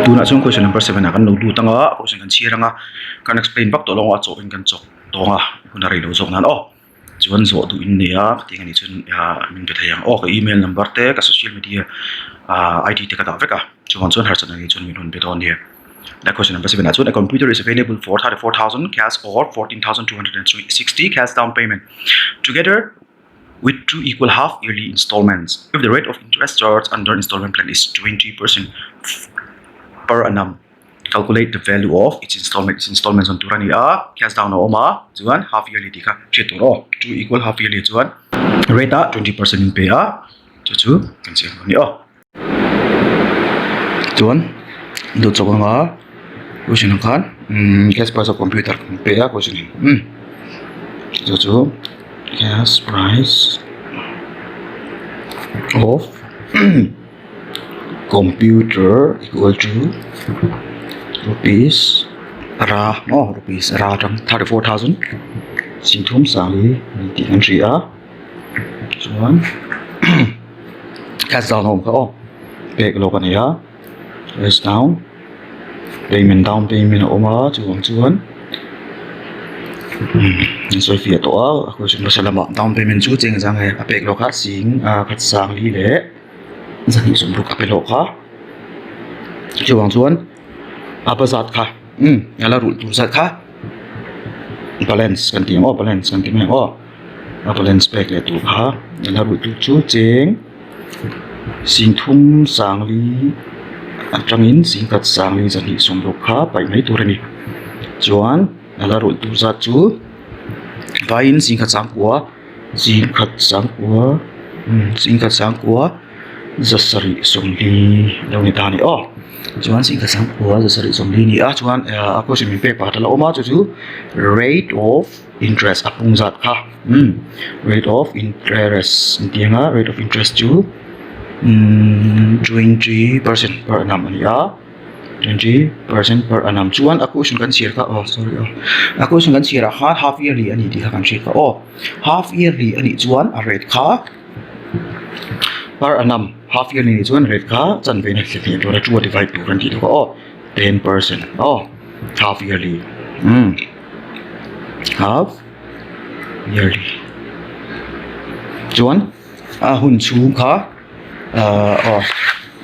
tuna chung question number 7 akan lo du tanga question kan chiranga kan explain bak to longa cho in kan chok tonga hunari lo jok nan chuan zo du in nia ting ani chun min be thayang ka email number te ka social media ID te ka da veka chuan har chan ani chun min hun be don here. That question number 7 a computer is available for 34,000 cash or 14,260 cash down payment together with 2 equal half yearly installments. If the rate of interest charged under installment plan is 20% per annum, calculate the value of its installments on turani cash down oma chuan half yearly tika chetoro 2 equal half yearly chuan rate 20% in pay chu kan sia ni chuan do chokanga question kan cash price of computer pay question chu cash price of computer equal to rupees 34,000 sinthum sali ti entry chuan cash down home ka pay lo kan ya cash down payment oma chuan so fi to question lo salama down payment chu cheng jang he apek lo kha sing khat sang li le zani sum ru ka pe lo kha chuang chuan apazat kha ala rul tu zat kha balance kan ti balance kan ti me balance pek le tu kha ala rul tu chu cheng sing thum sang li atangin sing khat sang li zani sum ru kha pai mai tu rani chuan ala rul tu zat chu vain sing khat sang kwa zasari somli lo ni tani chuan sing khat sang kwa zasari somli ni chuan ako simin pe pa tala oma chu rate of interest apung zat kha rate of interest tianga rate of interest chu 20% per annum ni 20% per annum chuan a question kan share ka a question kan share half yearly ani ti kan share ka half yearly ani chuan a rate kha per annum half yearly ni chuan rate kha chan ve na thli to ra 2 divide 2 kan ti to 10% half yearly half yearly chuan a hun chu kha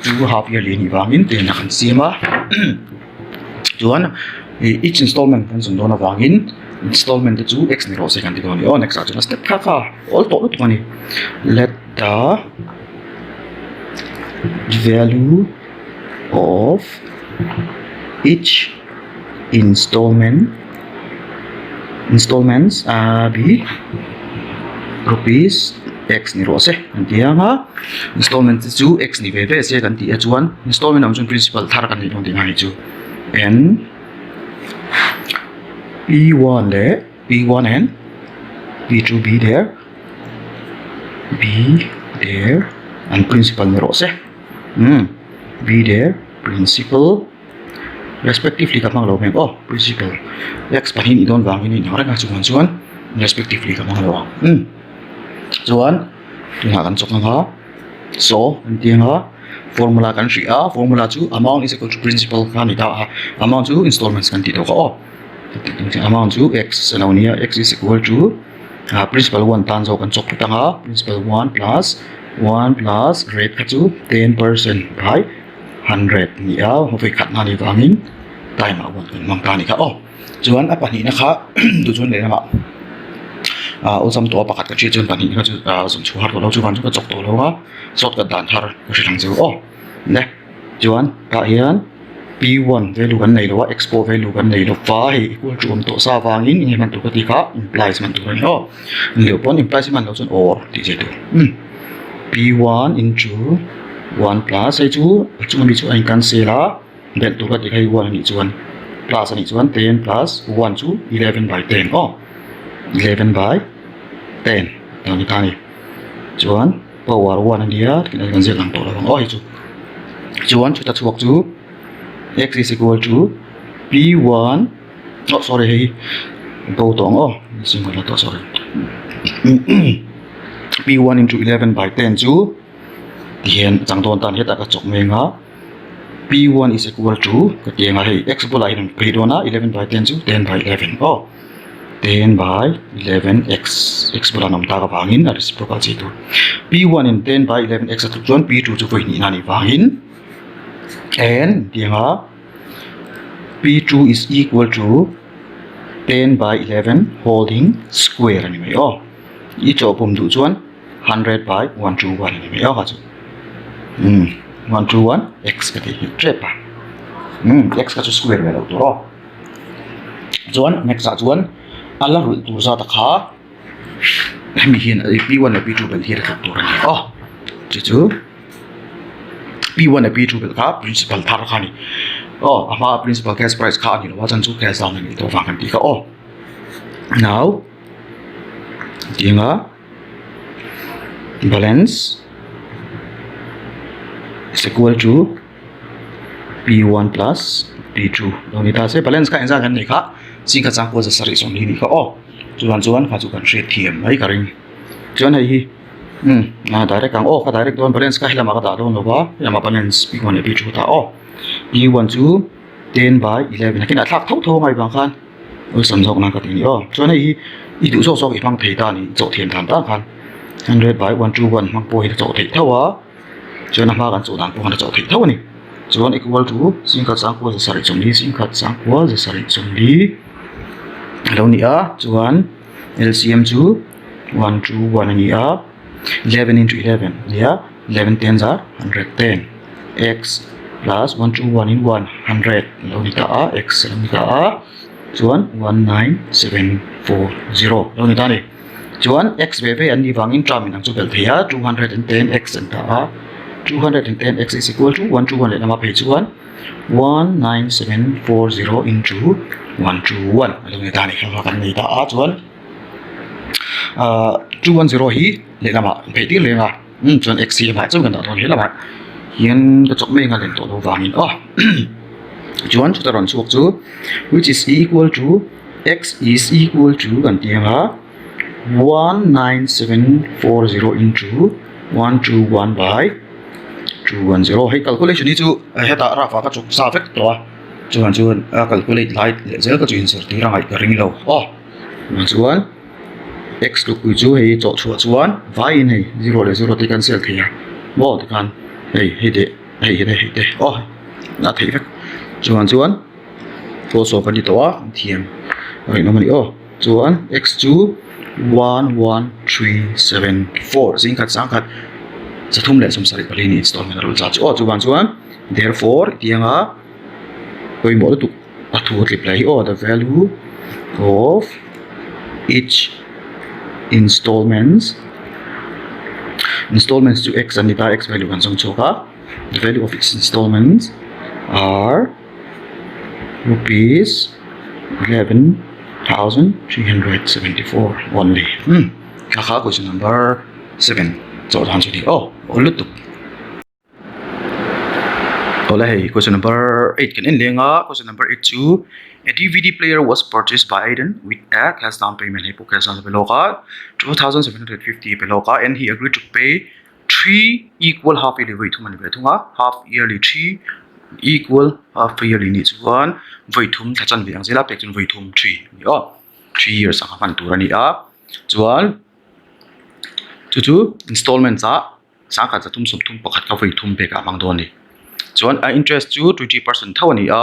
two half yearly ni wangin te na kan sima chuan each installment kan sun dona wangin installment chu x ni ro se kan ti doni next action step kha all to lut mani let the value of each installments be rupees x ni ro se antianga installment chu x ni ve se kan ti chuan installment am chun principal thar kan ni dong ding hai chu n p1 and p2 be there and principal ni ro se be there principal respectively kamang lo meng principal x pahin idon wangin ni hora nga chuan respectively kamang lo chuan tuna kan chok nga so antianga formula kan ri formula chu amount is equal to principal kan ni da amount chu installments kan ti do ka amount chu x salawnia x is equal to principal 1 tan zo kan chok tanga principal 1 plus rate ka chu 10% by 100 ni hoi khat na ni wangin time a 1 kan mang ta ni ka chuan a pani na kha du chun le na ma usam to pakat ka chun pani ka chu zum chu har lo chu kan chu ka chok to lo sot ka dan thar ka thang chu ne chuan ka hian p1 value kan nei lo expo value kan nei lo fa hi equal to to sa wangin nge man tu ka ti ka implies man tu ni leo pon implies man lo chun or ti je tu p1 into 1 plus ai chu chung ni chu ai kan se la ben tu ka ti kai 1 ni chuan plus ani chuan 10 plus 1 chu 11 by 10 11 by 10 tao ni tani chuan power 1 ania kan zet lang to la hi chu chuan chu ta chuak chu x is equal to p1 sorry hey to tong sing la to sorry p1 into 11 by 10 chu hian changdon tan heta ka chok menga P1 is equal to cái tiếng là hey x bola in cái đó na 11 by 10 to 10 by 11 oh 10 by 11 x bola nam ta ka wangin a reciprocal chi tu P1 in 10 by 11 x at chuan P2 chu voi ni na ni wangin and tiếng là P2 is equal to 10 by 11 holding square ani mai oh I cho pum du chuan 100 by 121 ani mai oh ha chu 121 x cái thì trep à x cái square về đâu đó chuan next là chuan alla rule tu ra ta kha mi hian P1 là P2 bel hier ka tur ani oh chu P1 là P2 bel ka principal thar khani oh ama principal cash price kha ani lo chan chu cash down ani to wang kan ti ka oh now dinga balance is equal to P1 plus P2 lo ni ta se balance ka enza kan ni kha sing ka chang ko za sari som ni ka oh chuan kha chu kan re thiam ai ka ring chuan hei hi na direct kang oh ka direct don balance ka hilama ka da don lo ba hilama balance P1 and P2 ta oh P1 chu 10 by 11 kin atlak tho ngai bang khan oi samjok na ka ti ni oh chuan hei hi I du so i mang thei ta ni chaw thiam tham ta khan 100 by 121 mang po hi chaw thei thawa chuan ma kan chaw dan po kan chaw thei thaw ni chuan equal to sing ka chang ko za sari som ni sing ka chang ko za sari som ni lo ni a chuan LCM chu 121 ani a 11 into 11 yeah 11 tens are 110 x plus 121 in 100 lo ni ta a x lo ni ta a chuan 19740 lo ni ta ni chuan x ve ve an ni wangin tram in ang chu bel thea 210 x an ta a 210 x is equal to 121 le nama phe chuan 19740 into 121 lo ni ta ni kha kan ni ta a chuan 210 hi le nama phe ti le nga chuan x hi ma chu kan da thon hi lama hian ka chok me nga len to lo wangin oh chuan chu ta ron chuak chu which is equal to x is equal to kan tianga 19740 into 121 by 210 hey calculation ni chu heta rafa ka chuk sa vek to chuan calculate light zel ka chu insert ti rangai ka ring lo oh chuan x to ku chu hei cho chua chuan y in hei 0 le 0 ti cancel thia bo ti kan hei de oh na thei vek chuan to so kan ni to a thiam oi no mani oh chuan x chu 11374 zing khat sang khat chathum le som sari pali ni installment rule cha chu chuan therefore tianga koi mo tu athu reply oh the value of each installments to x and the x value kan song choka the value of its installments are rupees 11,374 only kha question number 7 so answer di oh olutuk ola hey question number 8 kan lenga question number 8 chu a DVD player was purchased by Aiden with a cash down payment he cash down beloka 2750 beloka and he agreed to pay 3 equal half yearly wait money betunga half yearly 3 equal half yearly ni chuan voithum thachan biang zela pek chun voithum 3 ni 3 years anga kan turani a chuan chu installment cha sangka chatum somthum pakhat ka voithum beka mangdon ni chuan a interest chu 20% thawani a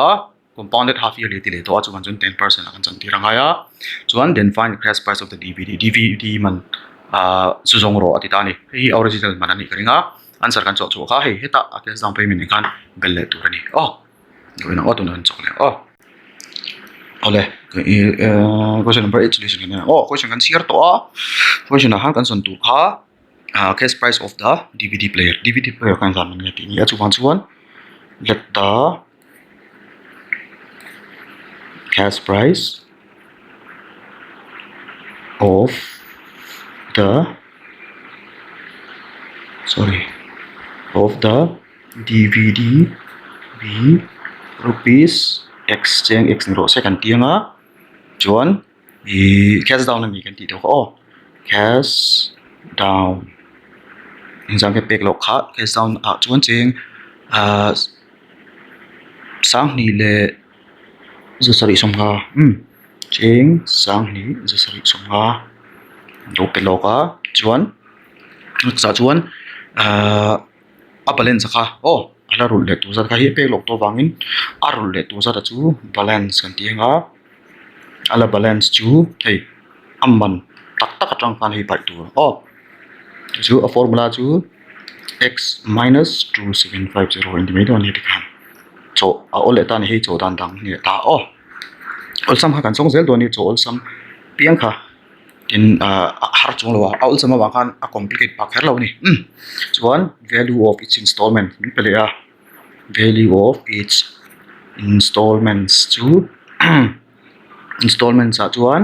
compounded half yearly ti le to chuan 10% akan chan tiranga ya chuan then find the cash price of the DVD man chu zong ro atitani hi original manani karinga answer kan chu kha hei heta a cash down payment kan belle turani goina auto nan chokle ole question number 8 solution kan question kan share to question han kan son tu kha cash price of the DVD player kan zan nge ti ya chuan let the cash price of the DVD be rupees x cheng x ni ro second tianga chuan I cash down mi kan ti to cash down in jang ke pek lo kha cash down chuan cheng sang ni le zu sari som nga ching sang ni zu sari som nga do pe loka chuan cha chuan a balance kha ala rul le tu za kha hi pe lok to wangin a rul le tu za ta chu balance kan ti nga ala balance chu hei amman tak tak atang pan hi pai tu chu a formula chu x minus 2750 in the middle ni dikhan so a ole ta ni hi cho dan dang ni ta ol sam ha kan song zel do ni cho ol sam piang kha in har chung lo a ol sam wa kan a complicate pa kher lo ni chuan value of each installment ni pele a value of each installments chu installments a chuan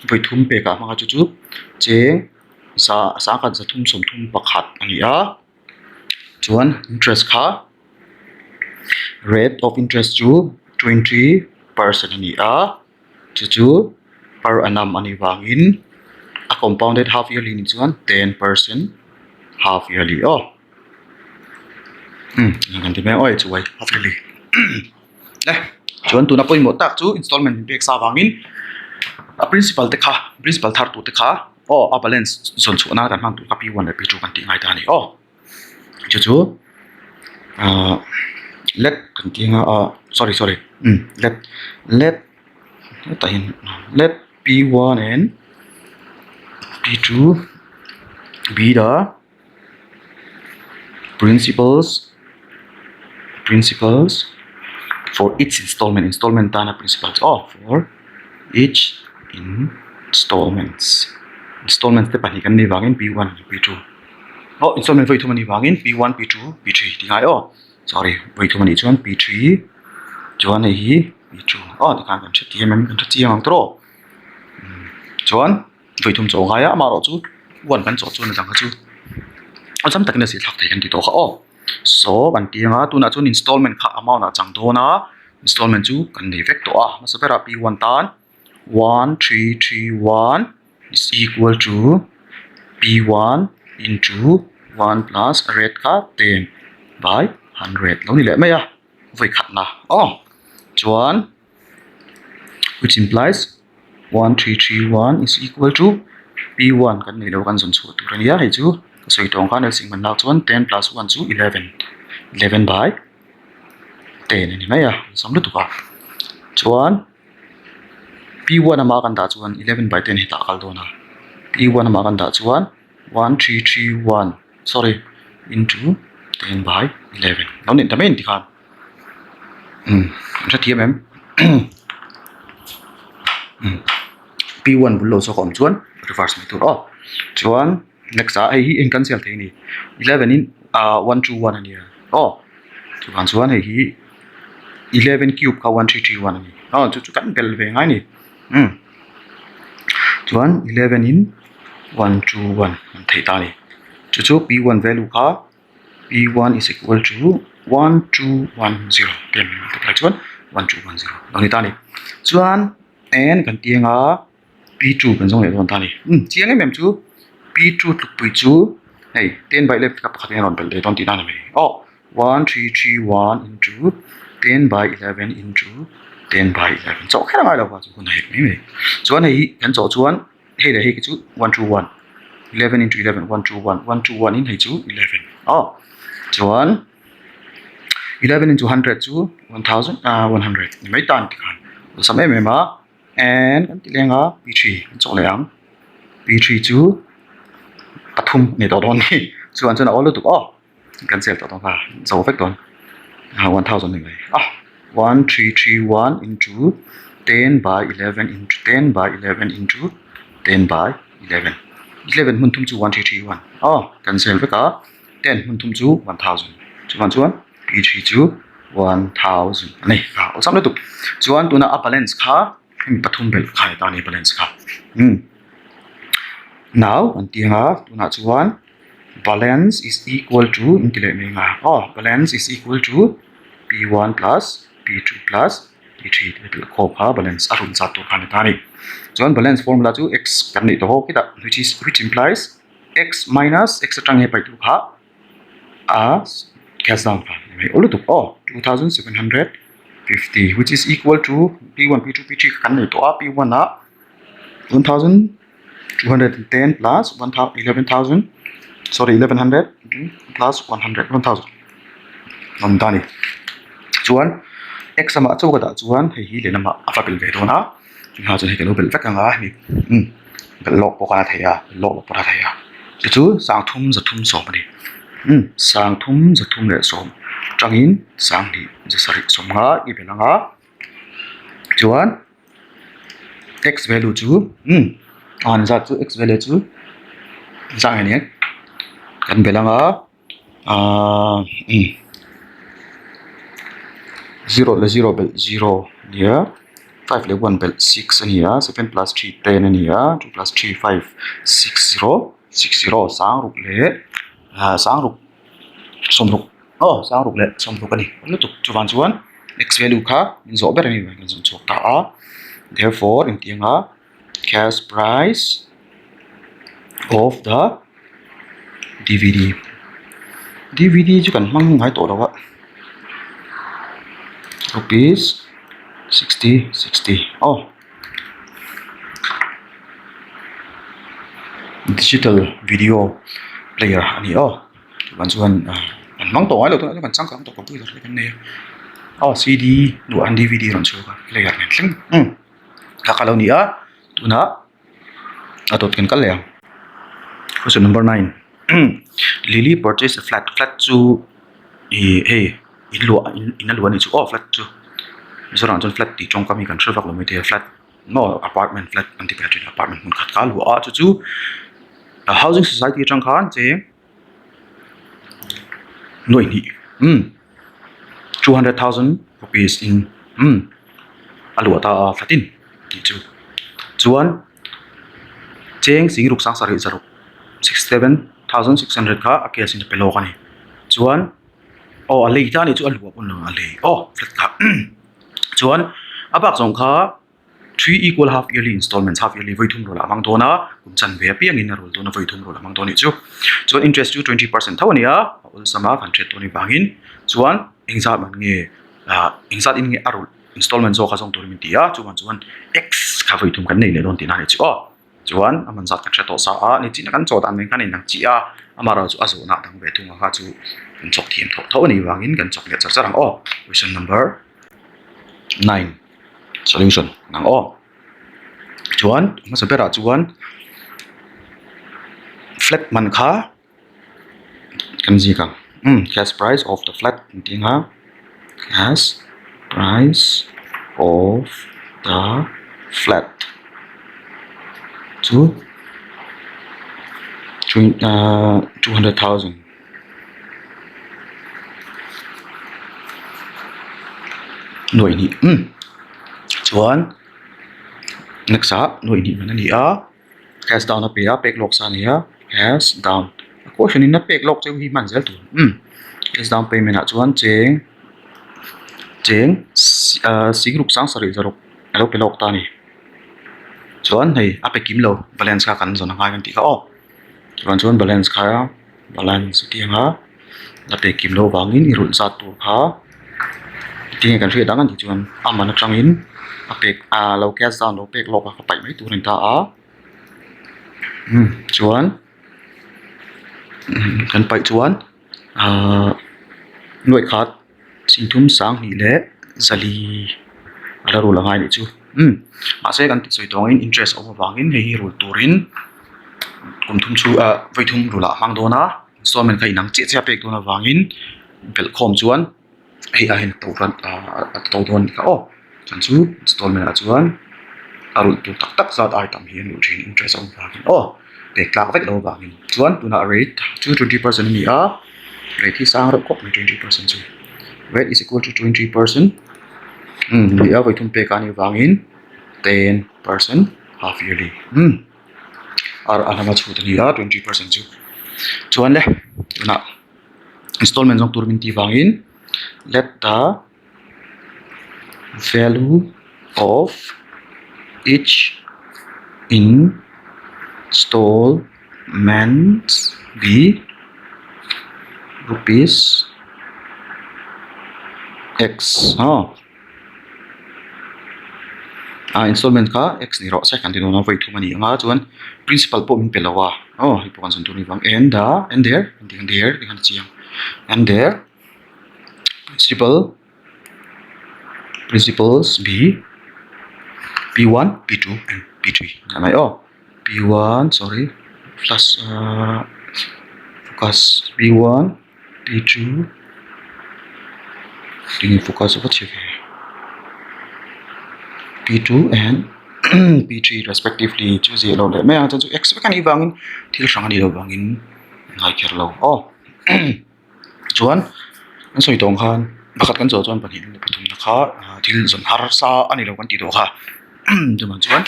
voi thum pe ka ma chu cheng sa kan sa thum som thum pakhat ani a chuan interest kha rate of interest chu 20% ani a chu per annum ani wangin a compounded half yearly ni chuan 10% half yearly kan ti me oi chuai half yearly le chuan tu na poi mo tak chu installment pek sa wangin a principal thar tu te kha a balance zon chu na kan hang tu ka p1 le p2 kan ti ngai ta ni chu let kan ti nga sorry let p1 and p2 be the principals for each installment dana principals for each installments te pani kan ni wangin p1 p2 installment voi thumani wangin p1 p2 p3 tingai sorry voi thumani chuan p3 chuan hi p2 tikan kan thati kan thati ang tro chuan voi thum chaw nga ya ma ro chu wan kan chaw chu na jang chu sam tak na si thak thei kan ti to kha so kan ti nga tu na chun installment kha amount na chang do na installment chu kan nei vek to ma sa pera p1 tan 1331 is equal to p1 into 1 plus rate ka 10 by 100 lo ni le mai voi khat na chuan which implies 1331 is equal to p1 kan nei lo kan zon chu tu rania hei chu soi tong kan sing man nak chuan 10 plus 1 chu 11 by 10 ani mai som lu tu ba chuan p1 ama kan da chuan 11 by 10 hi ta kal do na p1 ama kan da chuan 1331 sorry into 10 by 11 nó nên ta men thì khan rất thiêm em p1 bulo so kom chuan reverse mi tur chuan next ai hi in cancel thei ni 11 in 121 ani chuan hi 11 cube ka 1331 ani chu kan bel ve ngai ni chuan 11 in 121 thei ta ni chu p1 value ka p1 is equal to 1210 then multiply chuan 1210 lo ni ta ni chuan n kan tianga p2 kan jong le don ta ni chiang em chu p2 tluk pui chu hey 10 by 11 ka pakhat ron bel de don ti na me 1331 into 10 by 11 into 10 by 11 so khara mai lo ba chu kun hai me chuan hei kan chaw chuan hei le hei chu 121 11 into 11 121 in hei chu 11 chuan 11 into 100 chu 1100 ni mai tan ti khan sam em ma and kan ti lenga p3 chaw le ang p3 chu pathum ni to don ni chuan chana all tu cancel to don ka so effect don 1000 ni mai 1331 into 10 by 11 into 10 by 11 into 10 by 11 11 mun thum chu 1331 cancel ve ka 10 mun thum chu 1000 chuan p3 chu 1000 nei ka sam le tu chuan tuna a balance kha pathum bel khai ta ni balance kha now antinga tuna chuan balance is equal to intile me nga balance is equal to p1 plus p2 plus p3 level ko kha balance arun sa to khan ta ni chuan balance formula chu x kan ni to ho kita which implies x minus x atang he pai tu kha as cash down kha mai olu tu 2700 50, which is equal to P1, P2, P3 kan này to P1 là 1,210 plus 11,000, sorry 1100 plus 100, 1,000. Làm ta này. Chuan x mà châu cái đó chuan thì hi lên mà phải biểu về đó na. Chúng ta sẽ cái nó biểu vách cái ngã này. Biểu lọc bộ cái thầy à, lọc bộ cái thầy à. Chứ chú sang thum giật thum sổ mà đi. Sang thum giật thum lệ sổ. Trang in sang đi giật sari sổ ngã cái bên ngã. Chuan x value chú. Anh ra chú x value chú. Sang này kan bên ngã. 0 là 0 bel 0 here, 5 là 1 bel 6 here, 7 plus 3 10 here, 2 plus 3 5 60 sang rục lệ, sang rục som rục, sang rục lệ som rục này, nó tục cho van chuan x value khác, mình rõ biết này mình dùng số ta, therefore in tiếng á, cash price of the DVD chứ cần mang hai tổ đâu ạ. Rupees 60. Digital video player ani bạn chuan mang tổ ấy là tôi bạn sang cái tổ có bây giờ cái này CD đủ ăn DVD rồi chưa player này sinh các cái lâu nữa tụi nó tôi cần cái lèo. Question number 9. Lily purchased a flat to in a lua ni chu flat chu so ran chon flat ti chong kami kan throvak lo mi te flat no apartment flat anti patri apartment mun khat ka lua chu housing society chang khan che noi ni 200,000 rupees in alua ta flatin ti chu chuan cheng sing ruk sang sari zaruk 67,600 ka akia sin pelo ka ni chuan alei ta ni chu alua pon na alei flat ka chuan abak jong kha 3 equal half yearly installments half yearly voi thum ro la mang dona kum chan ve piang in rol dona voi thum ro la mang doni chu chuan interest due 20% thawnia ul sama 100 toni bangin chuan engza man nge engza in nge arul installment zo kha jong tur min tia chuan x kha voi thum kan nei le don tin ani chu chuan aman zat ka to sa ni chin kan chaw dan men kan in chi amara chu azu na dang ve thunga kha chu kan chok thim tho ni wangin kan chok le charang question number 9 solution nang chuan ma sa pera chuan flat man kha kan ji ka cash price of the flat ting ha cash price of the flat to 200,000 nội nhị chuan next nội nhị mình ni cash down pe pek lok sa ni cash down question in na pek lok che hi man zel tu cash down payment chuan cheng si group sang sari zarok alo pe lok ta ni chuan hei ape kim lo balance ka kan zona ngai kan ti ka chuan balance kha balance ti ha ape kim lo wangin irun sa tu kha tiếng kan thri dangan ti chuan amana tangin apek lo cash down lo pek lok ka pai mai tu rin ta chuan kan pai chuan noi khat sinthum sang ni le zali ala ru la ngai ni chu ma se kan ti soi tongin interest over wangin hei rul turin kum thum chu voi thum rula mang dona installment kai nang che pek dona wangin bel khom chuan hei a hen to ran to don ka chan chu installment chuan arul tu tak zat item hi lu thin interest over wangin pek la vek lo wangin chuan tuna rate 20% ni rate hi sang ro kop 20% chu rate is equal to 20% li voi thum pek ani wangin 10% half yearly anama chu tani 20% chu chuan le na installment jong tur min ti wangin let the value of each installment be rupees x installment ka x ni ro se kan ti no na voi thu mani nga chuan principal po min pelawa hi po kan sun tu ni wang and there di kan chiang and there principals b p1 p2 and p3 namai p1 sorry plus focus p1 p2 dingin focus apa cek p2 and p3 respectively chu zero le me ang chu x kan i wangin thil sang ani lo wangin ngai kher lo chuan an soi tong khan bakhat kan chuan panin pathum na kha thil zon har sa ani lo kan ti do kha chuan chuan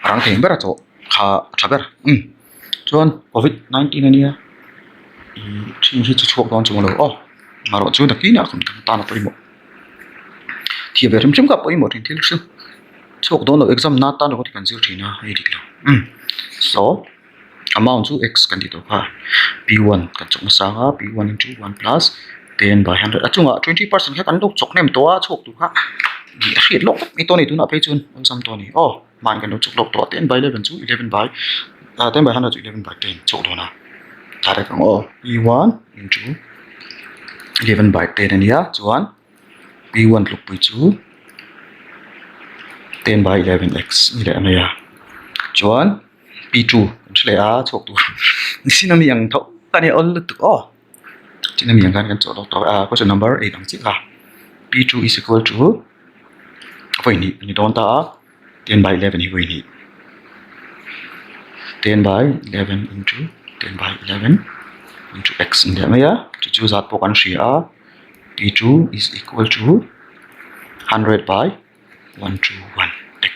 rang theng bera cho kha thaber chuan covid 19 ania i thing hi chu chok don chu lo maro chu da kina khum ta na poi mo thi be rim chim ka poi mo tin thil su chok don lo exam na ta no ko kan zir thina ai dik lo so amount to x kan ti to kha p1 kan chok ma sa nga p1 into 1 plus 10 by 100 achunga 20% kha kan lok chok nem to a chok tu kha di hriat lok mi to ni tu na pe chun on sam to ni man kan chok lok to 10 by 11 chu 11 by 10 by 100 to 11 by 10 chok do na ta ra kang p1 into 11 by 10 ania chuan p1 luk pui chu 10 by 11x ni le ania chuan p2 chle a chok tu sinami yang tho tani ol tu sinami yang kan chok to question number 8 ang chi ka p2 is equal to voi ni don ta 10 by 11 hi voi ni 10 by 11 into 10 by 11 into x in there ya chu zat po kan ria p2 is equal to 100 by 121 x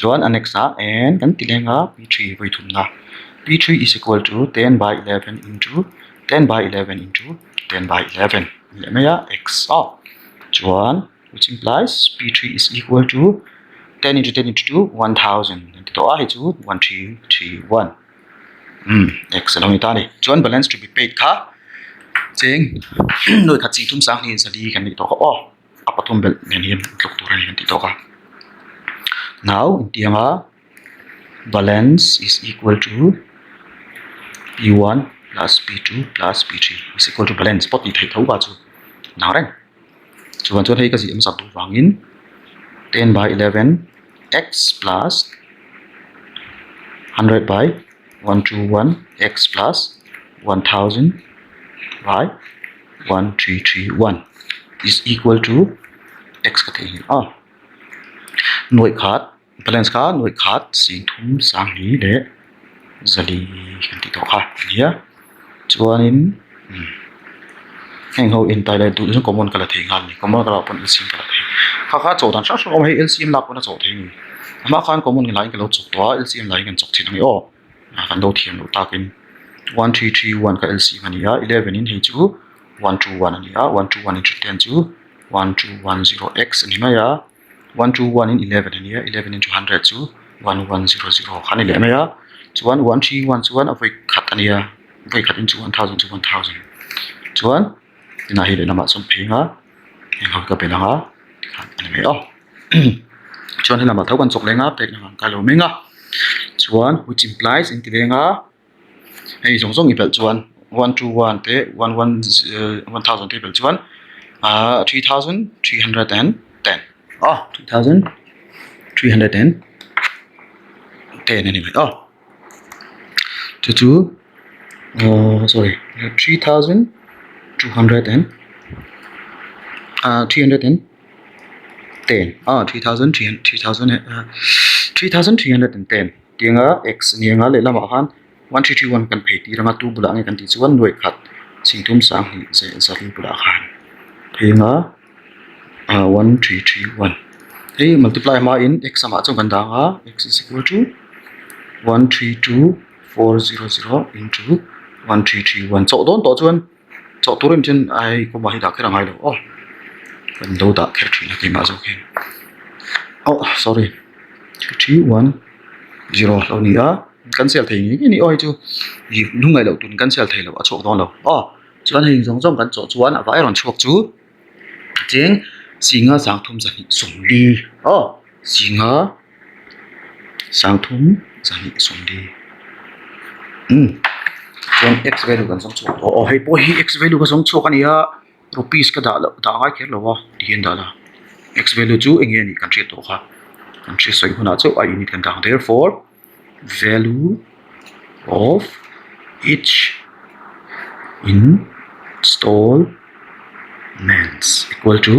chuan an x and kan tilenga p3 voi thum na p3 is equal to 10 by 11 into 10 by 11 into 10 by 11 ya x chuan which implies p3 is equal to 10 into 10 into 2 1000 to hi chu 1331 x along ita ni chuan balance to be paid kha cheng noi kha chi thum sang ni sali kan ni to ka apathum bel nen hian tlok tur ni kan ti to ka now tianga balance is equal to p1 plus p2 plus p3 is equal to balance pot ni thai thau ba chu nào đấy chuan chuan hei ka ji am sak tu wangin 10 by 11 x plus 100 by 121 x plus 1000 by 1331 is equal to x ka thei noi khat balance kha noi khat sing thum sang ni le zali kan ti to kha nia chuanin heng ho in Thailand tu jong common kala thei ngal ni common kala pon LCM kala thei kha cho dan sa hei LCM la pon cho thei ni ama khan common ni lai ka lo chok to LCM lai kan chok thin ni kan do thiam lo takin 1331 ka LCM ani 11 in hei chu 121 ani 121 into 10 chu 1210x ani ma ya 121 in 11 ani 11 into 100 chu 1100 khani le ma ya chuan 131 chuan avoi khat ani voi khat into 1000 to 1000 chuan ina hi le nama som phinga heng ho ka pelanga ani me chuan he nama thau kan chok lenga pek na ka lo menga chuan which implies in tilenga hei song i bel chuan 121 te 1000 te bel chuan 3310 3310 anyway to sorry 3210 310 3310 tianga x nianga le lama khan 1331 kan phei ti ranga tu bula nge kan ti chuan noi khat singthum sang hi ze zali bula khan phenga 1331 hey multiply ma in x sama chung kan danga x is equal to 132400 into 1331 cho don to chuan cho turin chen ai ko ma hi da khera ngai lo kan do da kher thina ki ma zo ke sorry 310 lo ni kan sel thei ni oi chu yi lungai lo tun kan sel thei lo a chok don lo chuan hei jong jong kan cho chuan a vai ron chok chu cheng singa sang thum zani somli singa sang thum zani somli chuan x value kan song chu hei po hi x value ka song chu kania rupees ka da ngai kher lawa dian da la x value chu enge ni kan tre to kha kan tre soi huna chu I unit kan dang therefore value of each installments equal to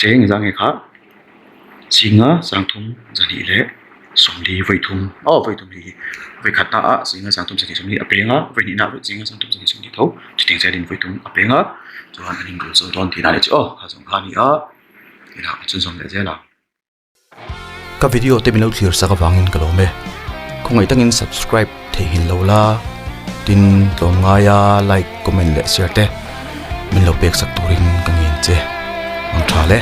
cheng jang e kha singa sangthum zani le somli vaithum vaithum hi vai khata a singa sangthum zani somli apenga vai ni na singa sangthum zani somli tho chiting zalin vaithum apenga chuan aning ro so don thi na le chu ha jong kha ni a ina chun som le jela ka video te binau clear sa ka wangin ka lo me khongai tangin subscribe the hin lo la tin tlom nga ya like comment le share te min lo pek sak turin kangin che ang tha le